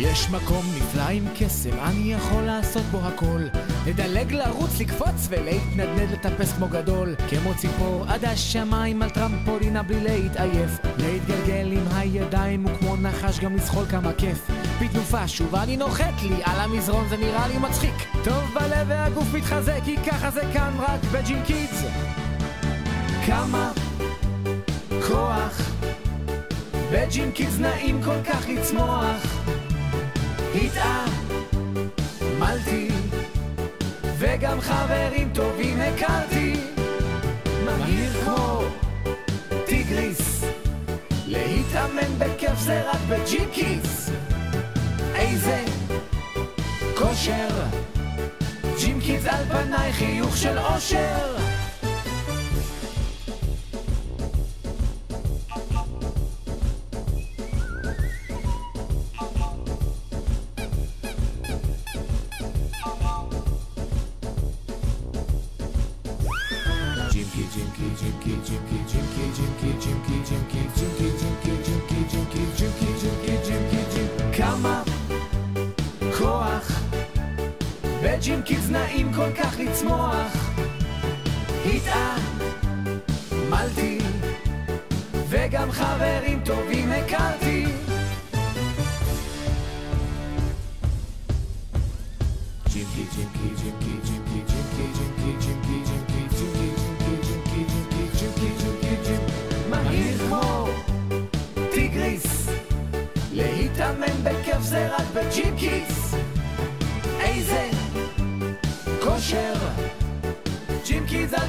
יש מקום נפלא עם קסם, אני יכול לעשות בו הכל. לדלג, לרוץ, לקפוץ ולהתנדנד, לטפס כמו גדול, כמו ציפור עד השמיים על טרמפולינה בלי להתעייף, להתגלגל עם הידיים וכמו נחש גם לזחול כמה כיף. בתנופה שוב אני נוחת לי על המזרון, זה נראה לי מצחיק, טוב בלב והגוף מתחזק, כי ככה זה כאן רק בג'ים קידס. כמה כוח בג'ים קידס, נעים כל כך לצמוח. התאמלתי וגם חברים טובים הכרתי, מהיר כמו טיגריס, להתאמן בכיף זה רק בג'ים קידס. איזה כושר, ג'ים קידס על פניי חיוך של אושר. כמה כוח בג'ים קידס, נעים כל כך לצמוח. התאמלתי וגם חברים טובים הכרתי, מהיר כמו טיגריס, להתאמן בכיף זה רק בג'ים קידס. איזה כושר, ג'ים קידס על